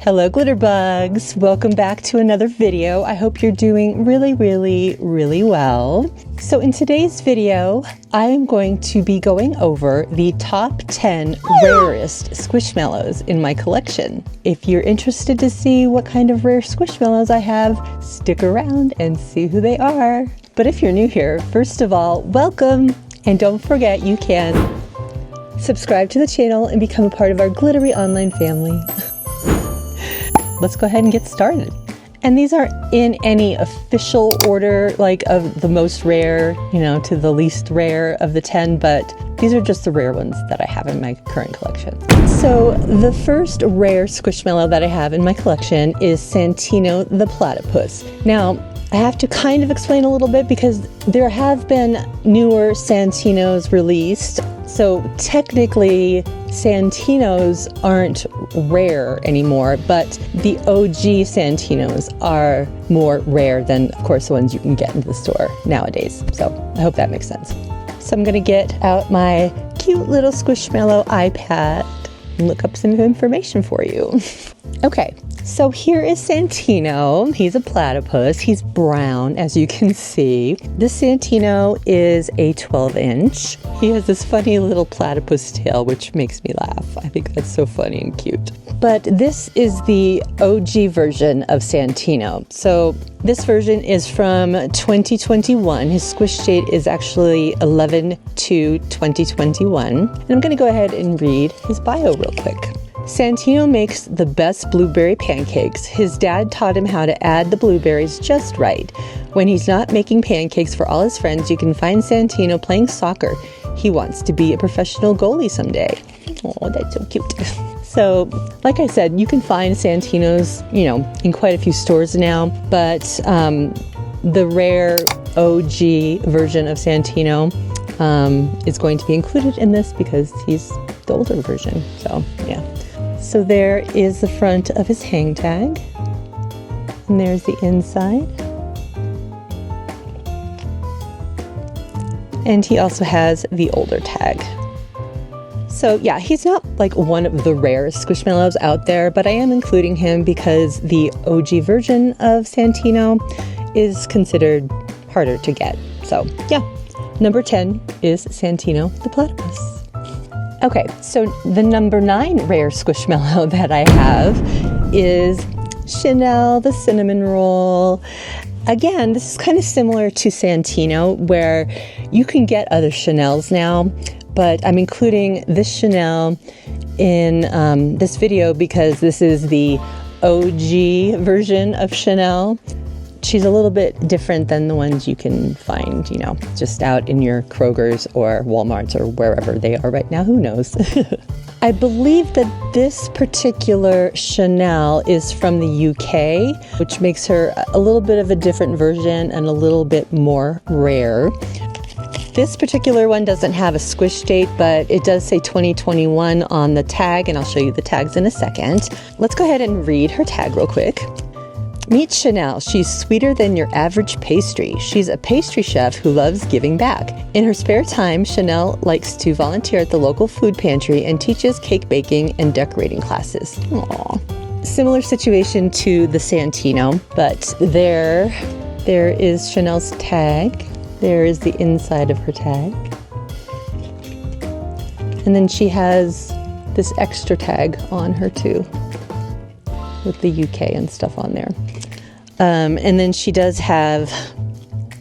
Hello GlitterBugs! Welcome back to another video. I hope you're doing really well. So in today's video, I am going to be going over the top 10 rarest Squishmallows in my collection. If you're interested to see what kind of rare Squishmallows I have, stick around and see who they are. But if you're new here, first of all, welcome! And don't forget you can subscribe to the channel and become a part of our glittery online family. Let's go ahead and get started. And these aren't in any official order, like of the most rare, to the least rare of the 10, but these are just the rare ones that I have in my current collection. So the first rare Squishmallow that I have in my collection is Santino the Platypus. Now, I have to kind of explain a little bit because there have been newer Santinos released. So technically, Santinos aren't rare anymore, but the OG Santinos are more rare than, of course, the ones you can get into the store nowadays. So I hope that makes sense. So I'm gonna get out my cute little Squishmallow iPad and look up some information for you. Okay, so here is Santino. He's a platypus. He's brown, as you can see. This Santino is a 12-inch. He has this funny little platypus tail, which makes me laugh. I think that's so funny and cute. But this is the OG version of Santino. So this version is from 2021. His squish date is actually 11/2/2021. And I'm gonna go ahead and read his bio real quick. Santino makes the best blueberry pancakes. His dad taught him how to add the blueberries just right. When he's not making pancakes for all his friends, you can find Santino playing soccer. He wants to be a professional goalie someday. Oh, that's so cute. So, like I said, you can find Santinos, in quite a few stores now, but the rare OG version of Santino is going to be included in this because he's the older version. So, yeah. So there is the front of his hang tag, and there's the inside. And he also has the older tag. So yeah, he's not like one of the rarest Squishmallows out there, but I am including him because the OG version of Santino is considered harder to get. So yeah, number 10 is Santino the Platypus. Okay, so the number 9 rare Squishmallow that I have is Chanel the Cinnamon Roll. Again, this is kind of similar to Santino, where you can get other Chanels now, but I'm including this Chanel in this video because this is the OG version of Chanel. She's a little bit different than the ones you can find, just out in your Kroger's or Walmart's or wherever they are right now. Who knows? I believe that this particular Chanel is from the UK, which makes her a little bit of a different version and a little bit more rare. This particular one doesn't have a squish date, but it does say 2021 on the tag, and I'll show you the tags in a second. Let's go ahead and read her tag real quick. Meet Chanel. She's sweeter than your average pastry. She's a pastry chef who loves giving back. In her spare time, Chanel likes to volunteer at the local food pantry and teaches cake baking and decorating classes. Aww. Similar situation to the Santino, but there is Chanel's tag. There is the inside of her tag. And then she has this extra tag on her too, with the UK and stuff on there. And then she does have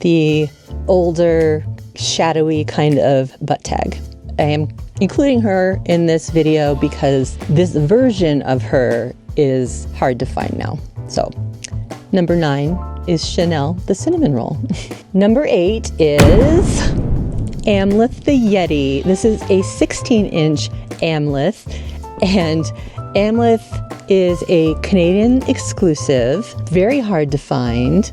the older, shadowy kind of butt tag. I am including her in this video because this version of her is hard to find now. So, number 9 is Chanel the Cinnamon Roll. Number 8 is Amleth the Yeti. This is a 16-inch Amleth, and Amleth is a Canadian exclusive, very hard to find,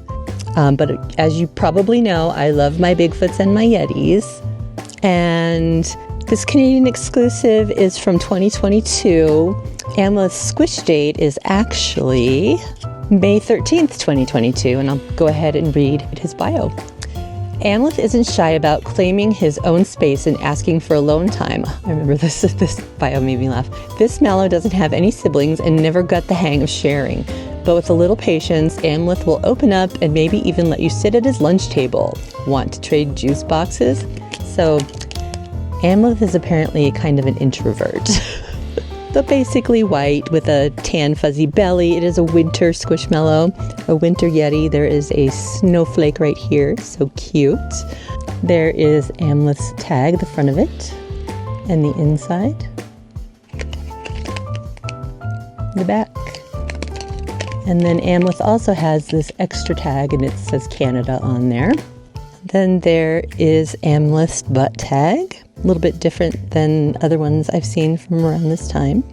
but as you probably know, I love my Bigfoots and my Yetis, and this Canadian exclusive is from 2022. Amleth's squish date is actually May 13th, 2022, and I'll go ahead and read his bio. Amleth isn't shy about claiming his own space and asking for alone time. I remember this bio made me laugh. This mallow doesn't have any siblings and never got the hang of sharing. But with a little patience, Amleth will open up and maybe even let you sit at his lunch table. Want to trade juice boxes? So Amleth is apparently kind of an introvert. So basically white with a tan fuzzy belly. It is a winter squishmallow, a winter yeti. There is a snowflake right here, so cute. There is Amleth's tag, the front of it, and the inside, the back. And then Amleth also has this extra tag and it says Canada on there. Then there is Amleth's butt tag, a little bit different than other ones I've seen from around this time.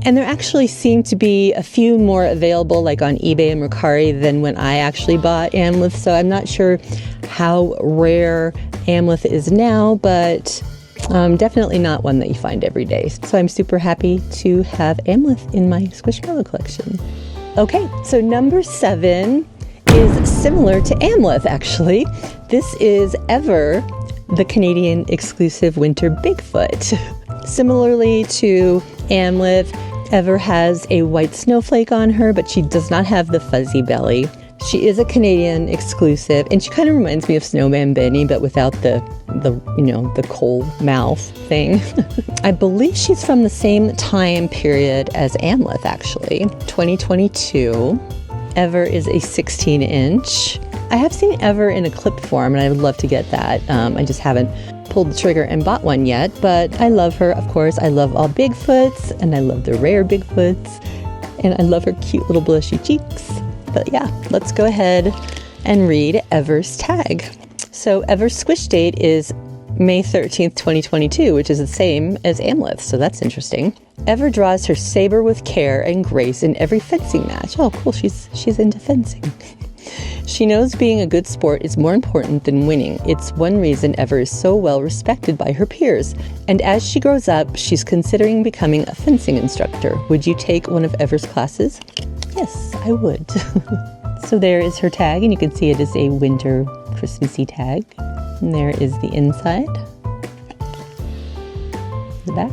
And there actually seem to be a few more available, like on eBay and Mercari, than when I actually bought Amleth. So I'm not sure how rare Amleth is now, but definitely not one that you find every day. So I'm super happy to have Amleth in my Squishmallow collection. Okay, so number 7 is similar to Amleth, actually. This is Ever, the Canadian exclusive winter Bigfoot. Similarly to Amleth, Ever has a white snowflake on her, but she does not have the fuzzy belly. She is a Canadian exclusive, and she kind of reminds me of Snowman Benny, but without the coal mouth thing. I believe she's from the same time period as Amleth, actually, 2022. Ever is a 16-inch. I have seen Ever in a clip form, and I would love to get that. I just haven't pulled the trigger and bought one yet, but I love her, of course. I love all Bigfoots, and I love the rare Bigfoots, and I love her cute little blushy cheeks. But yeah, let's go ahead and read Ever's tag. So Ever's squish date is May 13th, 2022, which is the same as Amleth, so that's interesting. Ever draws her saber with care and grace in every fencing match. Oh, cool, she's into fencing. She knows being a good sport is more important than winning. It's one reason Ever is so well respected by her peers. And as she grows up, she's considering becoming a fencing instructor. Would you take one of Ever's classes? Yes, I would. So there is her tag, and you can see it is a winter Christmassy tag. And there is the inside, the back.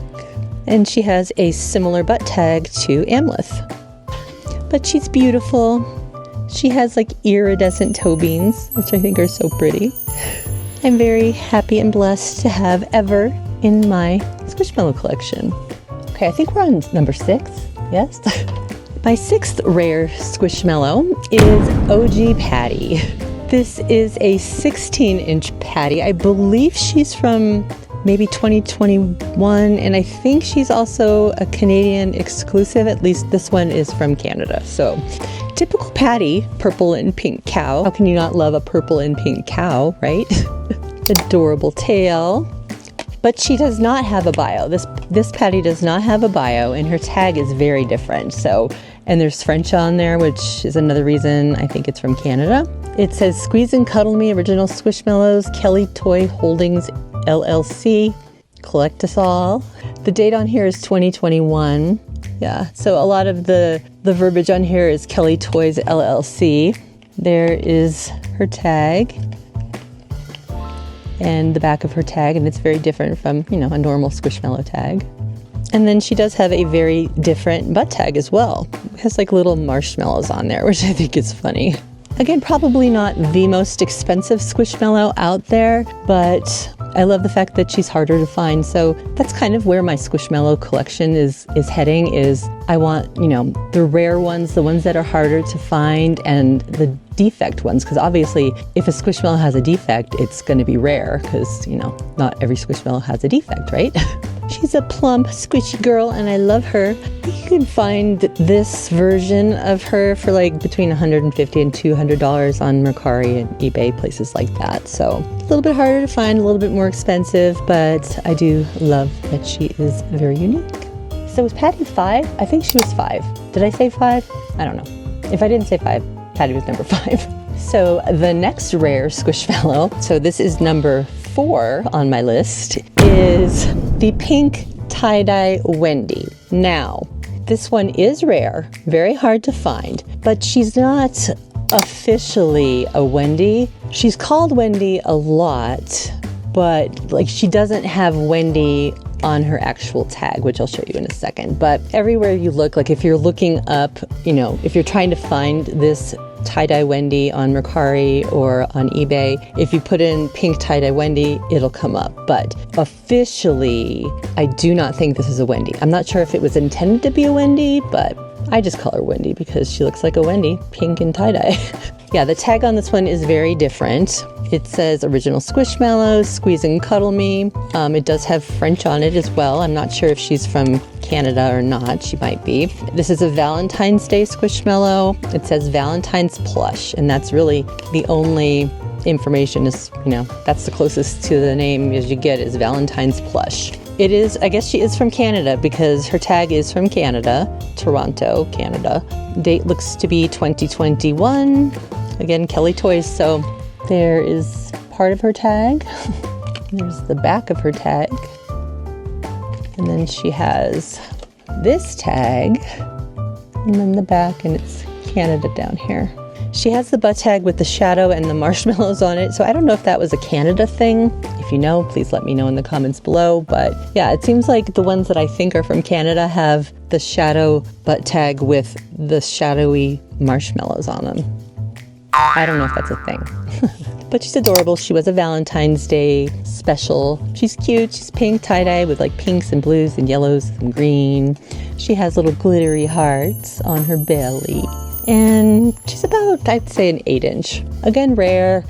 And she has a similar butt tag to Amleth. But she's beautiful. She has like iridescent toe beans, which I think are so pretty. I'm very happy and blessed to have Ever in my Squishmallow collection. Okay, I think we're on number 6, yes? My 6th rare Squishmallow is OG Patty. This is a 16-inch Patty. I believe she's from maybe 2021, and I think she's also a Canadian exclusive. At least this one is from Canada. So typical Patty, purple and pink cow. How can you not love a purple and pink cow, right? Adorable tail. But she does not have a bio. This Patty does not have a bio, and her tag is very different. So, and there's French on there, which is another reason I think it's from Canada. It says, Squeeze and Cuddle Me, Original Squishmallows, Kelly Toy Holdings, LLC, collect us all. The date on here is 2021. Yeah, so a lot of the verbiage on here is Kelly Toys, LLC. There is her tag and the back of her tag, and it's very different from, a normal Squishmallow tag. And then she does have a very different butt tag as well. It has like little marshmallows on there, which I think is funny. Again, probably not the most expensive Squishmallow out there, but I love the fact that she's harder to find. So that's kind of where my Squishmallow collection is heading, is I want, the rare ones, the ones that are harder to find, and the defect ones, because obviously if a Squishmallow has a defect, it's going to be rare, because, not every Squishmallow has a defect, right? She's a plump, squishy girl, and I love her. You can find this version of her for like between $150 and $200 on Mercari and eBay, places like that. So a little bit harder to find, a little bit more expensive, but I do love that she is very unique. So was Patty 5? I think she was 5. Did I say 5? I don't know. If I didn't say 5, Patty was number 5. So the next rare Squishmallow, so this is number 4 on my list, is the pink Tie Dye Wendy. Now, this one is rare, very hard to find, but she's not officially a Wendy. She's called Wendy a lot, but like she doesn't have Wendy on her actual tag, which I'll show you in a second. But everywhere you look, like if you're looking up, you know, if you're trying to find this Tie Dye Wendy on Mercari or on eBay, if you put in pink Tie Dye Wendy, it'll come up. But officially, I do not think this is a Wendy. I'm not sure if it was intended to be a Wendy, but I just call her Wendy because she looks like a Wendy, pink and tie-dye. Yeah, the tag on this one is very different. It says original Squishmallows, squeeze and cuddle me. It does have French on it as well. I'm not sure if she's from Canada or not. She might be. This is a Valentine's Day Squishmallow. It says Valentine's plush, and that's really the only information is, you know, that's the closest to the name as you get is Valentine's plush. It is, I guess she is from Canada because her tag is from Canada, Toronto, Canada. Date looks to be 2021. Again, Kelly Toys. So there is part of her tag. There's the back of her tag. And then she has this tag. And then the back, and it's Canada down here. She has the butt tag with the shadow and the marshmallows on it. So I don't know if that was a Canada thing. If you know, please let me know in the comments below. But yeah, it seems like the ones that I think are from Canada have the shadow butt tag with the shadowy marshmallows on them. I don't know if that's a thing. But she's adorable. She was a Valentine's Day special. She's cute. She's pink tie-dye with like pinks and blues and yellows and green. She has little glittery hearts on her belly. And she's about, I'd say, an 8-inch. Again, rare.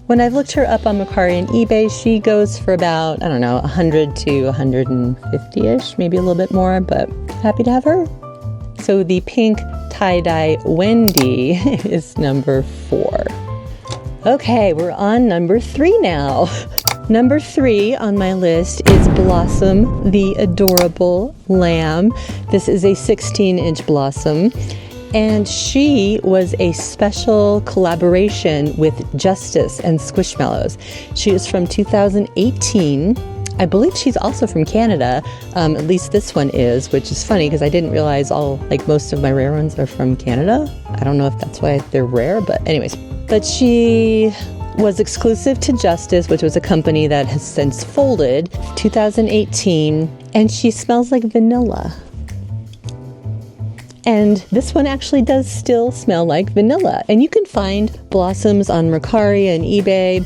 When I've looked her up on Mercari and eBay, she goes for about, I don't know, 100 to 150-ish, maybe a little bit more, but happy to have her. So the pink tie-dye Wendy is number 4. Okay, we're on number 3 now. Number 3 on my list is Blossom, the adorable lamb. This is a 16-inch Blossom. And she was a special collaboration with Justice and Squishmallows. She is from 2018. I believe she's also from Canada. At least this one is, which is funny because I didn't realize most of my rare ones are from Canada. I don't know if that's why they're rare, but anyways. But she was exclusive to Justice, which was a company that has since folded, 2018, and she smells like vanilla. And this one actually does still smell like vanilla. And you can find Blossoms on Mercari and eBay.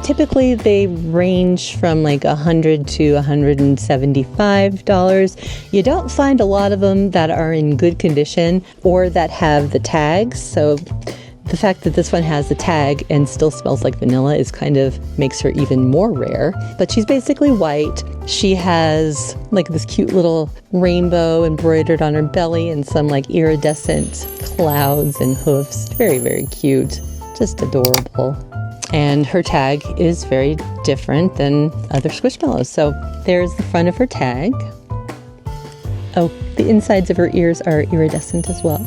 Typically they range from like $100 to $175. You don't find a lot of them that are in good condition or that have the tags. So the fact that this one has the tag and still smells like vanilla is kind of makes her even more rare. But she's basically white. She has like this cute little rainbow embroidered on her belly and some like iridescent clouds and hoofs. Very, very cute. Just adorable. And her tag is very different than other Squishmallows. So there's the front of her tag. Oh, the insides of her ears are iridescent as well.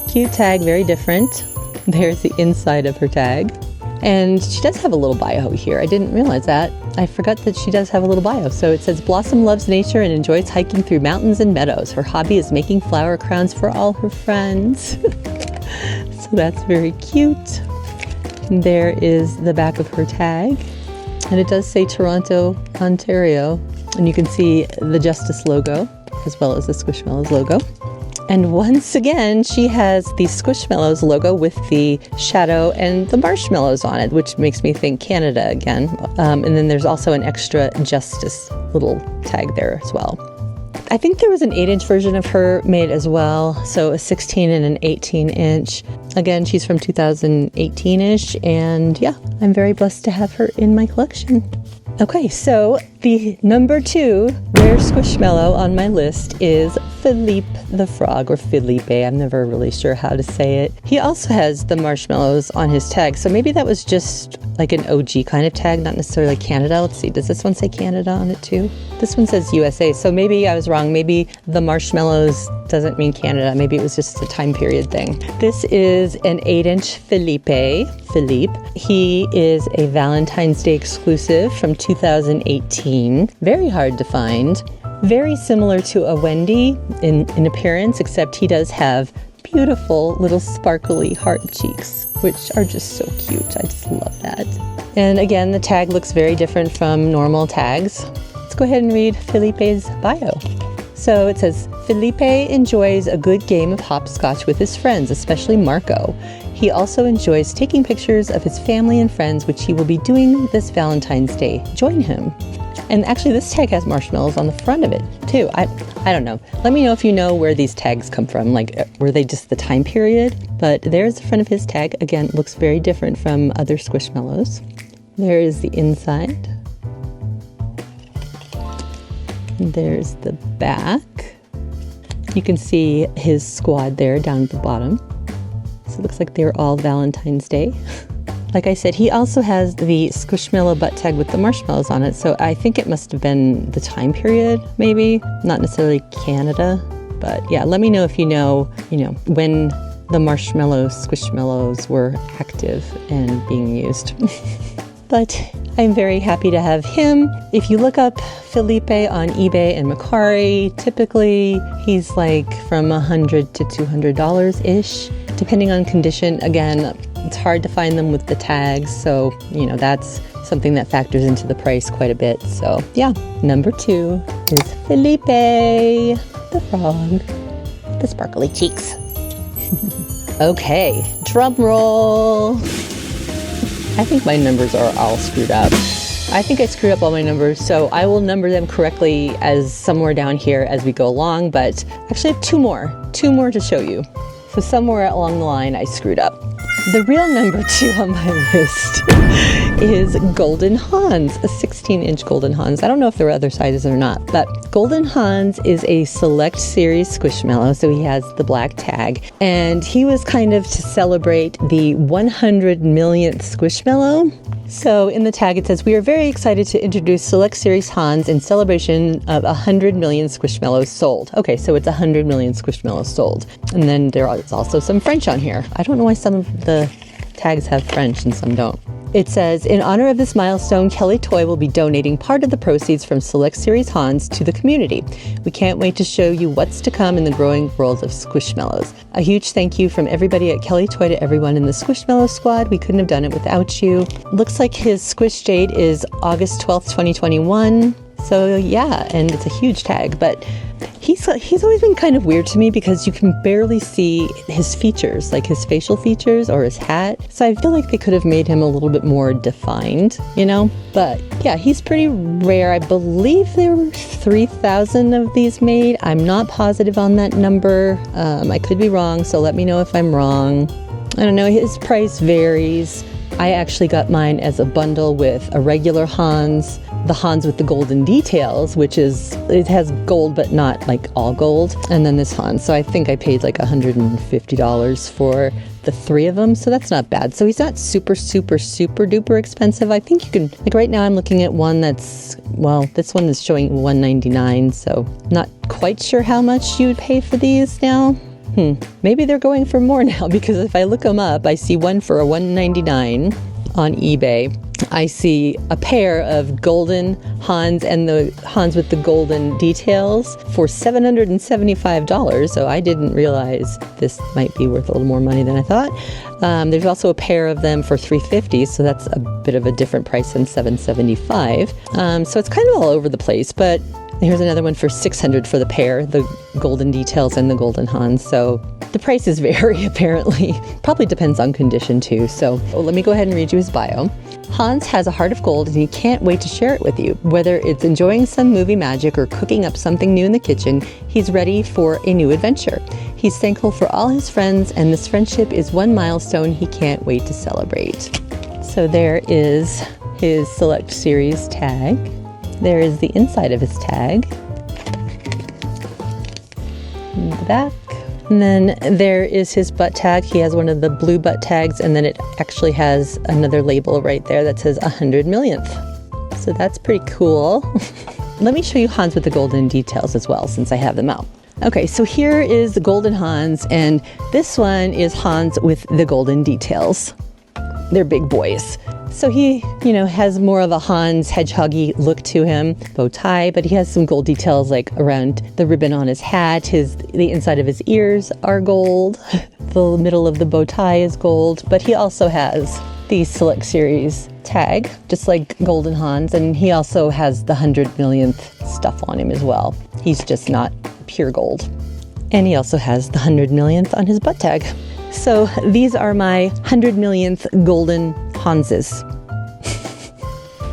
Cute tag, very different. There's the inside of her tag. And she does have a little bio here. I didn't realize that. I forgot that she does have a little bio. So it says, Blossom loves nature and enjoys hiking through mountains and meadows. Her hobby is making flower crowns for all her friends. So that's very cute. And there is the back of her tag. And it does say Toronto, Ontario. And you can see the Justice logo as well as the Squishmallows logo. And once again, she has the Squishmallows logo with the shadow and the marshmallows on it, which makes me think Canada again. And then there's also an extra Justice little tag there as well. I think there was an 8-inch version of her made as well. So a 16 and an 18-inch. Again, she's from 2018-ish. And yeah, I'm very blessed to have her in my collection. Okay, so the number 2 rare Squishmallow on my list is Filipe the Frog, or Filipe. I'm never really sure how to say it. He also has the marshmallows on his tag, so maybe that was just like an OG kind of tag, not necessarily Canada. Let's see, does this one say Canada on it too? This one says USA, so maybe I was wrong. Maybe the marshmallows doesn't mean Canada. Maybe it was just a time period thing. This is an 8-inch Filipe. He is a Valentine's Day exclusive from 2018. Very hard to find. Very similar to a Wendy in appearance, except he does have beautiful little sparkly heart cheeks, which are just so cute. I just love that. And again, the tag looks very different from normal tags. Let's go ahead and read Filipe's bio. So it says, Filipe enjoys a good game of hopscotch with his friends, especially Marco. He also enjoys taking pictures of his family and friends, which he will be doing this Valentine's Day. Join him. And actually this tag has marshmallows on the front of it too. I don't know. Let me know if you know where these tags come from. Like, were they just the time period? But there's the front of his tag. Again, looks very different from other Squishmallows. There is the inside. There's the back. You can see his squad there down at the bottom. So it looks like they're all Valentine's Day. Like I said, he also has the Squishmallow butt tag with the marshmallows on it. So I think it must have been the time period, maybe. Not necessarily Canada. But yeah, let me know if you know, when the marshmallow Squishmallows were active and being used. But I'm very happy to have him. If you look up Filipe on eBay and MERCARI, typically he's like from $100 to $200-ish, depending on condition. Again, it's hard to find them with the tags, so that's something that factors into the price quite a bit. So yeah, number 2 is Filipe, the frog, the sparkly cheeks. Okay, drum roll. I think my numbers are all screwed up. I think I screwed up all my numbers, so I will number them correctly as somewhere down here as we go along, but actually I have two more to show you. So somewhere along the line I screwed up. The real number 2 on my list is Golden Hans, a 16-inch Golden Hans. I don't know if there are other sizes or not, but Golden Hans is a select series Squishmallow, so he has the black tag. And he was kind of to celebrate the 100 millionth Squishmallow. So in the tag it says, we are very excited to introduce Select Series Hans in celebration of 100 million Squishmallows sold. Okay, so it's 100 million Squishmallows sold. And then there is also some French on here. I don't know why some of the tags have French and some don't. It says, in honor of this milestone, Kelly Toy will be donating part of the proceeds from Select Series Hans to the community. We can't wait to show you what's to come in the growing world of Squishmallows. A huge thank you from everybody at Kelly Toy to everyone in the Squishmallow squad. We couldn't have done it without you. Looks like his squish date is August 12th, 2021. So yeah, and it's a huge tag, but he's always been kind of weird to me because you can barely see his features, like his facial features or his hat. So I feel like they could have made him a little bit more defined, But yeah, he's pretty rare. I believe there were 3,000 of these made. I'm not positive on that number. I could be wrong, so let me know if I'm wrong. I don't know, his price varies. I actually got mine as a bundle with a regular Hans, the Hans with the golden details, which is, it has gold but not like all gold, and then this Hans. So I think I paid like $150 for the 3 of them, so that's not bad. So he's not super duper expensive. I think you can, like right now I'm looking at one that's, well, this one is showing $199, so not quite sure how much you would pay for these now. Maybe they're going for more now, because if I look them up, I see one for a $199 on eBay. I see a pair of golden Hans and the Hans with the golden details for $775. So I didn't realize this might be worth a little more money than I thought. There's also a pair of them for $350, so that's a bit of a different price than $775. So it's kind of all over the place, but here's another one for $600 for the pair, the golden details and the golden Hans. So the prices vary apparently. Probably depends on condition too. So let me go ahead and read you his bio. Hans has a heart of gold and he can't wait to share it with you. Whether it's enjoying some movie magic or cooking up something new in the kitchen, he's ready for a new adventure. He's thankful for all his friends, and this friendship is one milestone he can't wait to celebrate. So there is his Select Series tag. There is the inside of his tag, in the back, and then there is his butt tag. He has one of the blue butt tags, and then it actually has another label right there that says 100 millionth. So that's pretty cool. Let me show you Hans with the golden details as well, since I have them out. Okay, so here is the golden Hans, and this one is Hans with the golden details. they're big boys. So he, you know, has more of a Hans Hedgehoggy look to him, bow tie, but he has some gold details like around the ribbon on his hat. The inside of his ears are gold. The middle of the bow tie is gold, but he also has the Select Series tag, just like Golden Hans, and he also has the 100 millionth stuff on him as well. He's just not pure gold. And he also has the 100 millionth on his butt tag. So these are my 100 millionth Golden Hanses.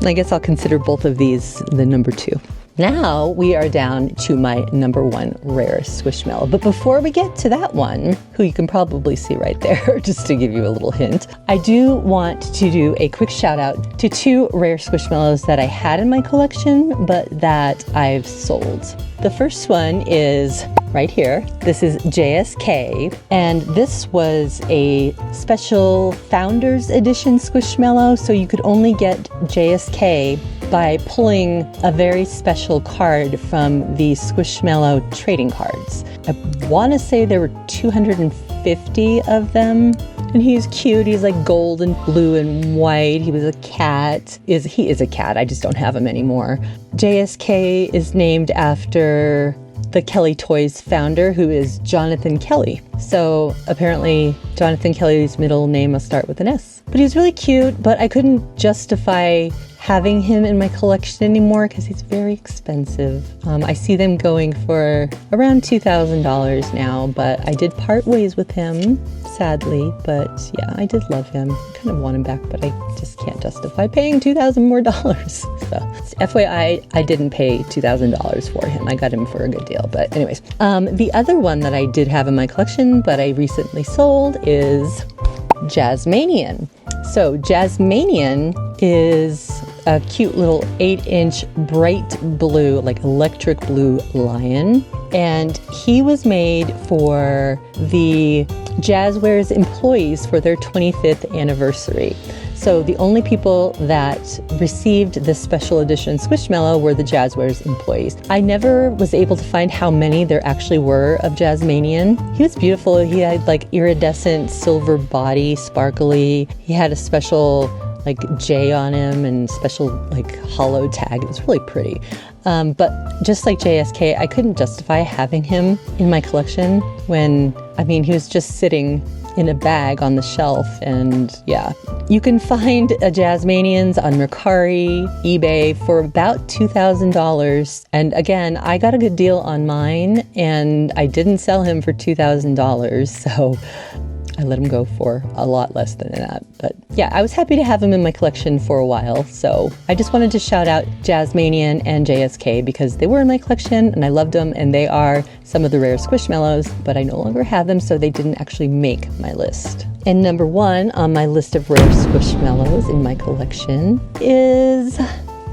I guess I'll consider both of these the number 2. Now we are down to my number 1 rarest Squishmallow. But before we get to that one, who you can probably see right there, just to give you a little hint, I do want to do a quick shout out to 2 rare Squishmallows that I had in my collection, but that I've sold. The first one is right here. This is JSK, and this was a special Founders Edition Squishmallow, so you could only get JSK by pulling a very special card from the Squishmallow trading cards. I want to say there were 250 of them. And he's cute. He's like gold and blue and white. He was a cat. He is a cat. I just don't have him anymore. JSK is named after the Kelly Toys founder, who is Jonathan Kelly. So apparently Jonathan Kelly's middle name must start with an S. But he's really cute, but I couldn't justify having him in my collection anymore because he's very expensive. I see them going for around $2,000 now, but I did part ways with him, sadly. But yeah, I did love him. I kind of want him back, but I just can't justify paying $2,000 more. So FYI, I didn't pay $2,000 for him. I got him for a good deal. But anyways, the other one that I did have in my collection, but I recently sold, is Jazzmanian. So Jazzmanian is a cute little 8-inch bright blue, like electric blue lion. And he was made for the Jazzwares employees for their 25th anniversary. So the only people that received this special edition Squishmallow were the Jazzwares employees. I never was able to find how many there actually were of Jazzmanian. He was beautiful. He had like iridescent silver body, sparkly. He had a special like J on him and special like hollow tag. It was really pretty. But just like JSK, I couldn't justify having him in my collection when, I mean, he was just sitting in a bag on the shelf. And yeah, you can find a Jazzmanians on MERCARI, eBay for about $2,000. And again, I got a good deal on mine and I didn't sell him for $2,000. So I let him go for a lot less than that. But yeah, I was happy to have him in my collection for a while. So I just wanted to shout out Jazzmanian and JSK because they were in my collection and I loved them, and they are some of the rare Squishmallows, but I no longer have them, so they didn't actually make my list. And number 1 on my list of rare Squishmallows in my collection is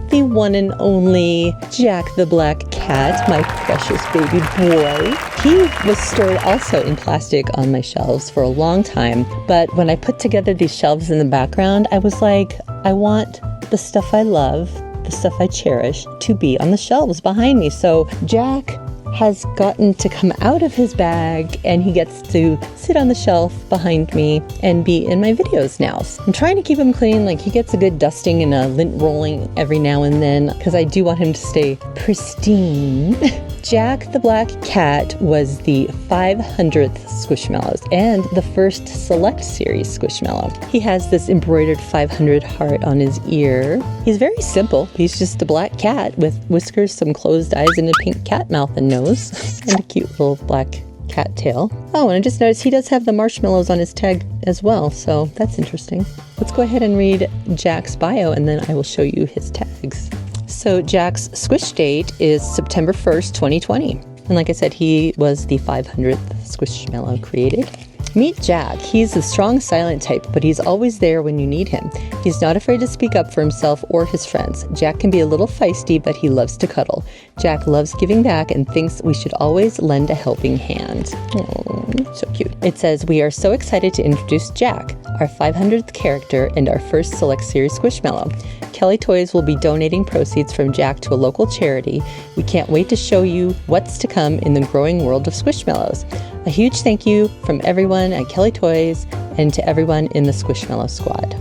the one and only Jack the Black Cat, my precious baby boy. He was stored also in plastic on my shelves for a long time, but when I put together these shelves in the background, I was like, I want the stuff I love, the stuff I cherish, to be on the shelves behind me. So Jack has gotten to come out of his bag and he gets to sit on the shelf behind me and be in my videos now. I'm trying to keep him clean, like he gets a good dusting and a lint rolling every now and then because I do want him to stay pristine. Jack the Black Cat was the 500th Squishmallows and the first Select Series Squishmallow. He has this embroidered 500 heart on his ear. He's very simple. He's just a black cat with whiskers, some closed eyes, and a pink cat mouth and nose, and a cute little black cat tail. Oh, and I just noticed he does have the marshmallows on his tag as well, so that's interesting. Let's go ahead and read Jack's bio and then I will show you his tags. So Jack's squish date is September 1st, 2020. And like I said, he was the 500th Squishmallow created. Meet Jack. He's a strong silent type, but he's always there when you need him. He's not afraid to speak up for himself or his friends. Jack can be a little feisty, but he loves to cuddle. Jack loves giving back and thinks we should always lend a helping hand. Oh, so cute. It says, we are so excited to introduce Jack, our 500th character and our first Select Series Squishmallow. Kelly Toys will be donating proceeds from Jack to a local charity. We can't wait to show you what's to come in the growing world of Squishmallows. A huge thank you from everyone at Kelly Toys and to everyone in the Squishmallow squad.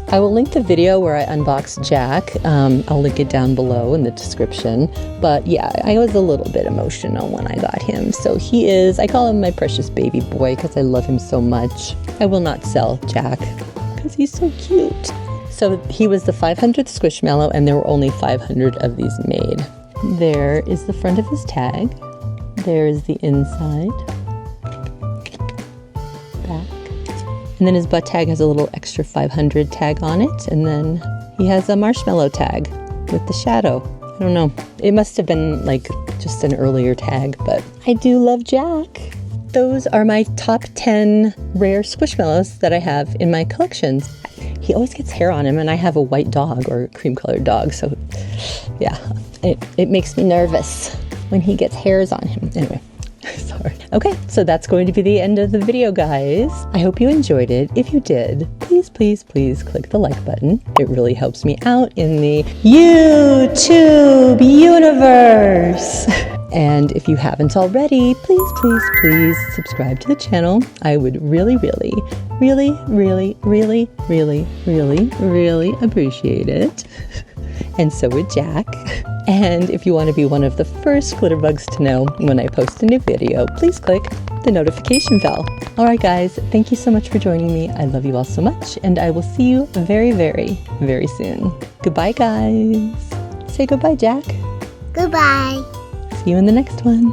I will link the video where I unboxed Jack. I'll link it down below in the description. But yeah, I was a little bit emotional when I got him. So he is, I call him my precious baby boy because I love him so much. I will not sell Jack because he's so cute. So he was the 500th Squishmallow, and there were only 500 of these made. There is the front of his tag. There is the inside. Back. And then his butt tag has a little extra 500 tag on it. And then he has a marshmallow tag with the shadow. I don't know. It must have been like just an earlier tag, but I do love Jack. Those are my top 10 rare Squishmallows that I have in my collections. He always gets hair on him, and I have a white dog or a cream-colored dog. So yeah, it makes me nervous when he gets hairs on him. Anyway. Sorry. Okay, so that's going to be the end of the video, guys. I hope you enjoyed it. If you did, please, please, please click the like button. It really helps me out in the YouTube universe. And if you haven't already, please, please, please subscribe to the channel. I would really, really, really, really, really, really, really, really appreciate it. And so would Jack. And if you want to be one of the first GlitterBugs to know when I post a new video, please click the notification bell. All right, guys, thank you so much for joining me. I love you all so much, and I will see you very, very, very soon. Goodbye, guys. Say goodbye, Jack. Goodbye. See you in the next one.